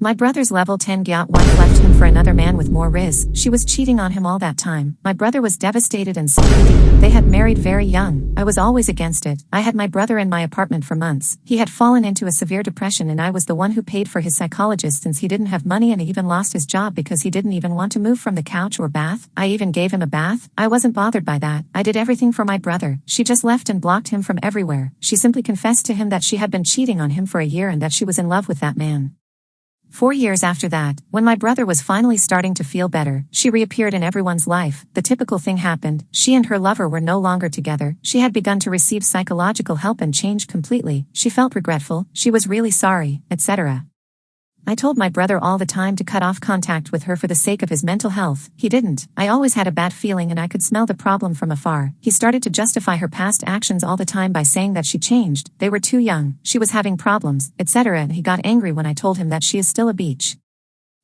My brother's level 10 gyat wife left him for another man with more riz. She was cheating on him all that time. My brother was devastated and CBD. They had married very young. I was always against it. I had my brother in my apartment for months. He had fallen into a severe depression and I was the one who paid for his psychologist since he didn't have money and he even lost his job because he didn't even want to move from the couch or bath. I even gave him a bath. I wasn't bothered by that. I did everything for my brother. She just left and blocked him from everywhere. She simply confessed to him that she had been cheating on him for a year and that she was in love with that man. 4 years after that, when my brother was finally starting to feel better, she reappeared in everyone's life. The typical thing happened. She and her lover were no longer together. She had begun to receive psychological help and changed completely. She felt regretful. She was really sorry, etc. I told my brother all the time to cut off contact with her for the sake of his mental health. He didn't. I always had a bad feeling and I could smell the problem from afar. He started to justify her past actions all the time by saying that she changed, they were too young, she was having problems, etc. And he got angry when I told him that she is still a bitch.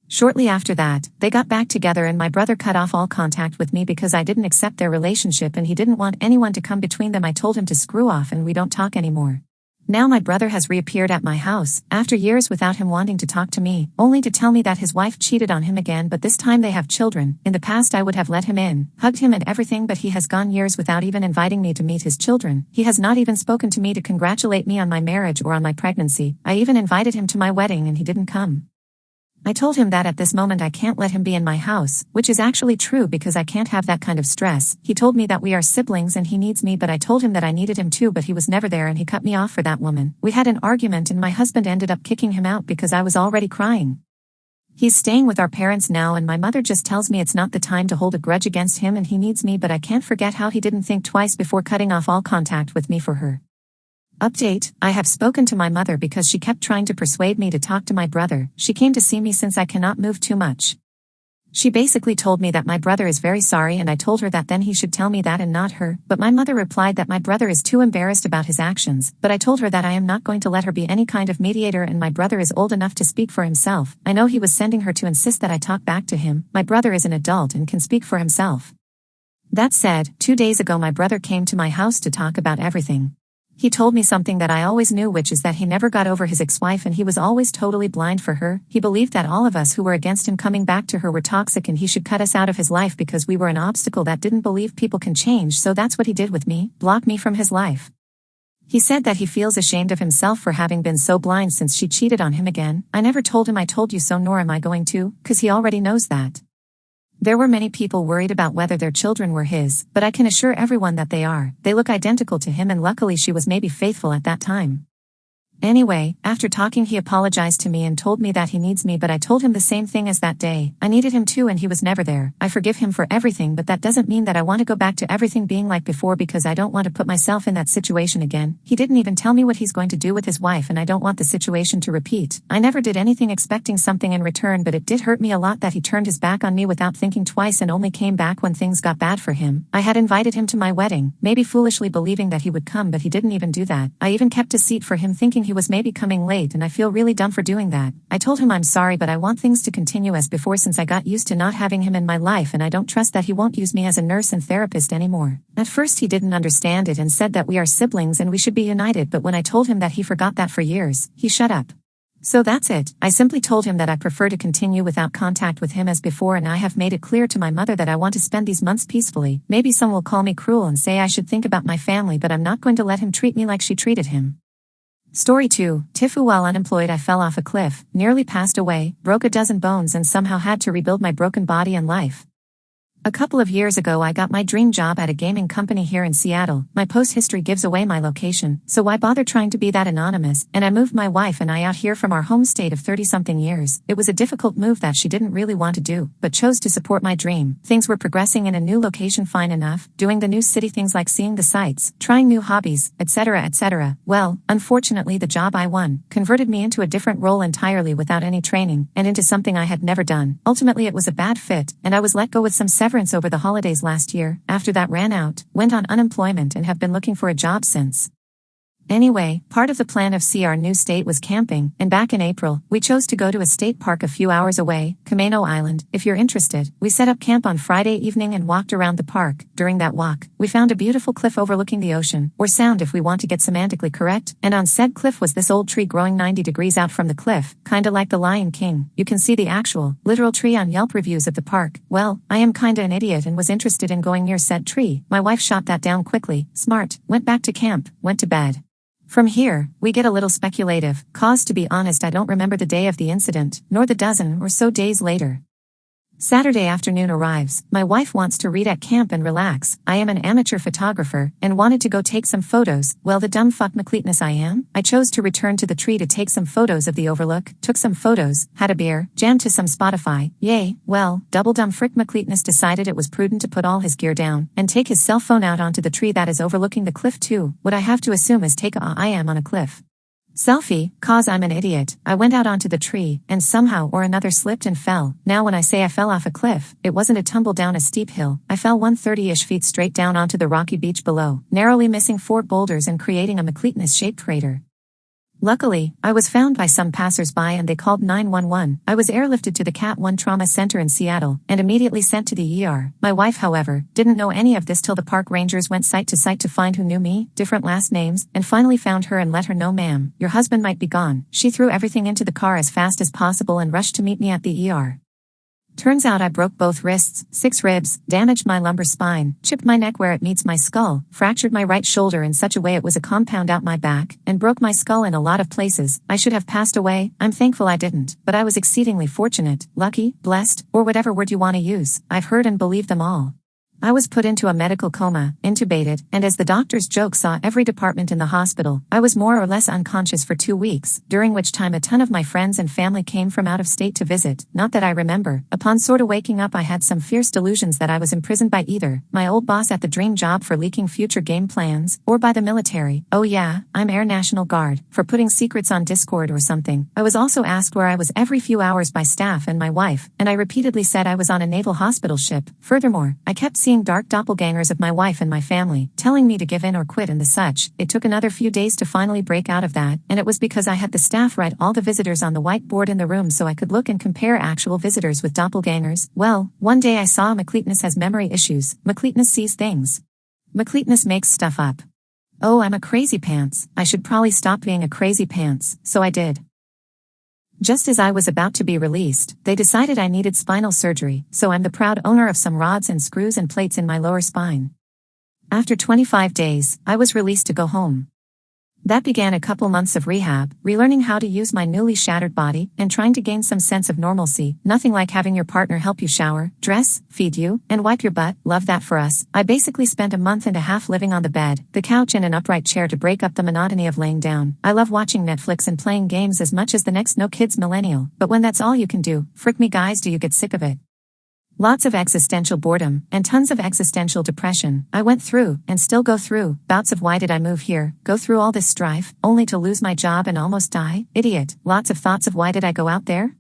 Shortly after that, they got back together and my brother cut off all contact with me because I didn't accept their relationship and he didn't want anyone to come between them. I told him to screw off and we don't talk anymore. Now my brother has reappeared at my house, after years without him wanting to talk to me, only to tell me that his wife cheated on him again, but this time they have children. In the past I would have let him in, hugged him and everything, but he has gone years without even inviting me to meet his children. He has not even spoken to me to congratulate me on my marriage or on my pregnancy. I even invited him to my wedding and he didn't come. I told him that at this moment I can't let him be in my house, which is actually true because I can't have that kind of stress. He told me that we are siblings and he needs me, but I told him that I needed him too, but he was never there and he cut me off for that woman. We had an argument and my husband ended up kicking him out because I was already crying. He's staying with our parents now and my mother just tells me it's not the time to hold a grudge against him and he needs me, but I can't forget how he didn't think twice before cutting off all contact with me for her. Update: I have spoken to my mother because she kept trying to persuade me to talk to my brother. She came to see me since I cannot move too much. She basically told me that my brother is very sorry and I told her that then he should tell me that and not her, but my mother replied that my brother is too embarrassed about his actions, but I told her that I am not going to let her be any kind of mediator and my brother is old enough to speak for himself. I know he was sending her to insist that I talk back to him. My brother is an adult and can speak for himself. That said, 2 days ago my brother came to my house to talk about everything. He told me something that I always knew, which is that he never got over his ex-wife and he was always totally blind for her. He believed that all of us who were against him coming back to her were toxic and he should cut us out of his life because we were an obstacle that didn't believe people can change, so that's what he did with me, block me from his life. He said that he feels ashamed of himself for having been so blind since she cheated on him again. I never told him I told you so, nor am I going to, cause he already knows that. There were many people worried about whether their children were his, but I can assure everyone that they are. They look identical to him and luckily she was maybe faithful at that time. Anyway, after talking he apologized to me and told me that he needs me, but I told him the same thing as that day. I needed him too and he was never there. I forgive him for everything, but that doesn't mean that I want to go back to everything being like before because I don't want to put myself in that situation again. He didn't even tell me what he's going to do with his wife and I don't want the situation to repeat. I never did anything expecting something in return, but it did hurt me a lot that he turned his back on me without thinking twice and only came back when things got bad for him. I had invited him to my wedding, maybe foolishly believing that he would come, but he didn't even do that. I even kept a seat for him thinking he was maybe coming late and I feel really dumb for doing that. I told him I'm sorry, but I want things to continue as before since I got used to not having him in my life and I don't trust that he won't use me as a nurse and therapist anymore. At first he didn't understand it and said that we are siblings and we should be united, but when I told him that he forgot that for years, he shut up. So that's it. I simply told him that I prefer to continue without contact with him as before and I have made it clear to my mother that I want to spend these months peacefully. Maybe some will call me cruel and say I should think about my family, but I'm not going to let him treat me like she treated him. Story 2. Tifu: while unemployed I fell off a cliff, nearly passed away, broke a dozen bones and somehow had to rebuild my broken body and life. A couple of years ago I got my dream job at a gaming company here in Seattle. My post history gives away my location, so why bother trying to be that anonymous, and I moved my wife and I out here from our home state of 30-something years. It was a difficult move that she didn't really want to do, but chose to support my dream. Things were progressing in a new location fine enough, doing the new city things like seeing the sights, trying new hobbies, etc. etc. Well, unfortunately the job I won converted me into a different role entirely without any training, and into something I had never done. Ultimately it was a bad fit, and I was let go with some severance over the holidays last year. After that ran out, went on unemployment and have been looking for a job since. Anyway, part of the plan of see our new state was camping, and back in April, we chose to go to a state park a few hours away, Camano Island. If you're interested, we set up camp on Friday evening and walked around the park. During that walk, we found a beautiful cliff overlooking the ocean, or sound if we want to get semantically correct, and on said cliff was this old tree growing 90 degrees out from the cliff, kinda like the Lion King. You can see the actual, literal tree on Yelp reviews of the park. Well, I am kinda an idiot and was interested in going near said tree. My wife shot that down quickly, smart, went back to camp, went to bed. From here, we get a little speculative, cause to be honest I don't remember the day of the incident, nor the dozen or so days later. Saturday afternoon arrives, my wife wants to read at camp and relax. I am an amateur photographer, and wanted to go take some photos. Well, the dumb fuck McCleetness I am, I chose to return to the tree to take some photos of the overlook, took some photos, had a beer, jammed to some Spotify, yay. Well, double dumb frick McCleetness decided it was prudent to put all his gear down, and take his cell phone out onto the tree that is overlooking the cliff too. What I have to assume is take I am on a cliff. Selfie, cause I'm an idiot. I went out onto the tree, and somehow or another slipped and fell. Now when I say I fell off a cliff, it wasn't a tumble down a steep hill. I fell 130-ish feet straight down onto the rocky beach below, narrowly missing 4 boulders and creating a McCleetness-shaped crater. Luckily, I was found by some passers-by and they called 911. I was airlifted to the Cat 1 Trauma Center in Seattle, and immediately sent to the ER. My wife, however, didn't know any of this till the park rangers went site to site to find who knew me, different last names, and finally found her and let her know, ma'am, your husband might be gone. She threw everything into the car as fast as possible and rushed to meet me at the ER. Turns out I broke both wrists, 6 ribs, damaged my lumbar spine, chipped my neck where it meets my skull, fractured my right shoulder in such a way it was a compound out my back, and broke my skull in a lot of places. I should have passed away. I'm thankful I didn't, but I was exceedingly fortunate, lucky, blessed, or whatever word you want to use. I've heard and believed them all. I was put into a medical coma, intubated, and as the doctor's joke saw every department in the hospital, I was more or less unconscious for 2 weeks, during which time a ton of my friends and family came from out of state to visit, not that I remember. Upon sorta waking up I had some fierce delusions that I was imprisoned by either my old boss at the dream job for leaking future game plans, or by the military. Oh yeah, I'm Air National Guard, for putting secrets on Discord or something. I was also asked where I was every few hours by staff and my wife, and I repeatedly said I was on a naval hospital ship. Furthermore, I kept seeing dark doppelgangers of my wife and my family, telling me to give in or quit and the such. It took another few days to finally break out of that, and it was because I had the staff write all the visitors on the whiteboard in the room so I could look and compare actual visitors with doppelgangers. Well, one day I saw McCleetness has memory issues. McCleetness sees things. McCleetness makes stuff up. Oh, I'm a crazy pants. I should probably stop being a crazy pants, so I did. Just as I was about to be released, they decided I needed spinal surgery, so I'm the proud owner of some rods and screws and plates in my lower spine. After 25 days, I was released to go home. That began a couple months of rehab, relearning how to use my newly shattered body, and trying to gain some sense of normalcy. Nothing like having your partner help you shower, dress, feed you, and wipe your butt. Love that for us. I basically spent a month and a half living on the bed, the couch and an upright chair to break up the monotony of laying down. I love watching Netflix and playing games as much as the next no kids millennial, but when that's all you can do, frick me guys, do you get sick of it? Lots of existential boredom, and tons of existential depression. I went through, and still go through, bouts of why did I move here, go through all this strife, only to lose my job and almost die, idiot. Lots of thoughts of why did I go out there?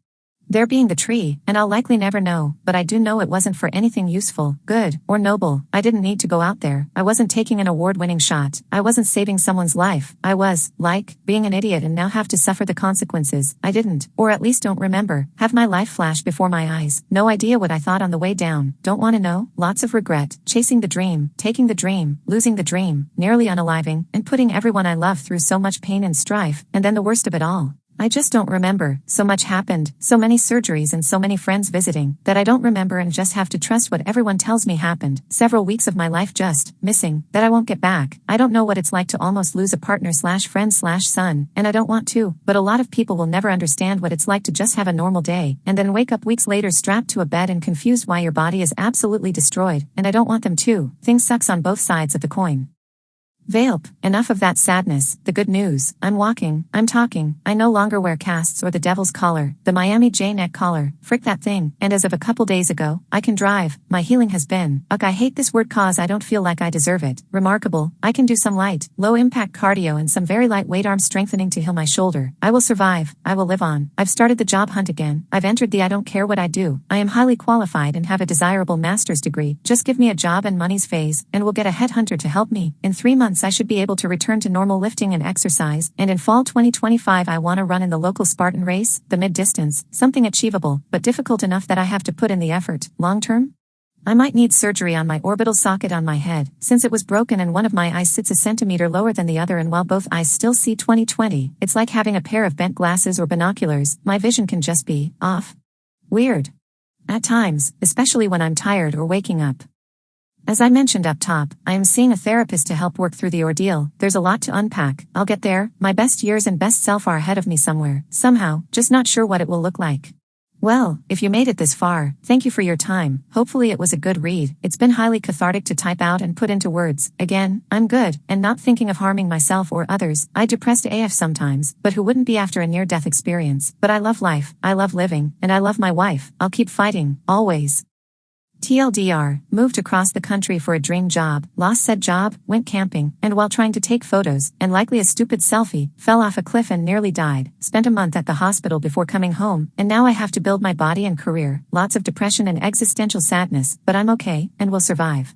There being the tree, and I'll likely never know, but I do know it wasn't for anything useful, good, or noble. I didn't need to go out there. I wasn't taking an award-winning shot. I wasn't saving someone's life. I was, like, being an idiot and now have to suffer the consequences. I didn't, or at least don't remember, have my life flash before my eyes. No idea what I thought on the way down. Don't want to know. Lots of regret. Chasing the dream, taking the dream, losing the dream, nearly unaliving, and putting everyone I love through so much pain and strife, and then the worst of it all. I just don't remember. So much happened, so many surgeries and so many friends visiting, that I don't remember and just have to trust what everyone tells me happened. Several weeks of my life just missing, that I won't get back. I don't know what it's like to almost lose a partner / friend / son, and I don't want to, but a lot of people will never understand what it's like to just have a normal day, and then wake up weeks later strapped to a bed and confused why your body is absolutely destroyed, and I don't want them to. Things sucks on both sides of the coin. Velp, enough of that sadness. The good news, I'm walking, I'm talking, I no longer wear casts or the devil's collar, the Miami J-neck collar, frick that thing, and as of a couple days ago, I can drive. My healing has been, I hate this word cause I don't feel like I deserve it, remarkable. I can do some light, low-impact cardio and some very lightweight arm strengthening to heal my shoulder. I will survive, I will live on. I've started the job hunt again, I've entered the I don't care what I do. I am highly qualified and have a desirable master's degree. Just give me a job and money's phase, and we'll get a headhunter to help me. In 3 months months I should be able to return to normal lifting and exercise, and in fall 2025 I want to run in the local Spartan race, the mid-distance, something achievable, but difficult enough that I have to put in the effort. Long term? I might need surgery on my orbital socket on my head, since it was broken and one of my eyes sits a centimeter lower than the other, and while both eyes still see 20/20, it's like having a pair of bent glasses or binoculars, my vision can just be off. Weird. At times, especially when I'm tired or waking up. As I mentioned up top, I am seeing a therapist to help work through the ordeal. There's a lot to unpack. I'll get there. My best years and best self are ahead of me somewhere, somehow, just not sure what it will look like. Well, if you made it this far, thank you for your time. Hopefully it was a good read. It's been highly cathartic to type out and put into words. Again, I'm good, and not thinking of harming myself or others. I depressed AF sometimes, but who wouldn't be after a near-death experience? But I love life, I love living, and I love my wife. I'll keep fighting, always. TLDR, moved across the country for a dream job, lost said job, went camping, and while trying to take photos, and likely a stupid selfie, fell off a cliff and nearly died, spent a month at the hospital before coming home, and now I have to build my body and career, lots of depression and existential sadness, but I'm okay, and will survive.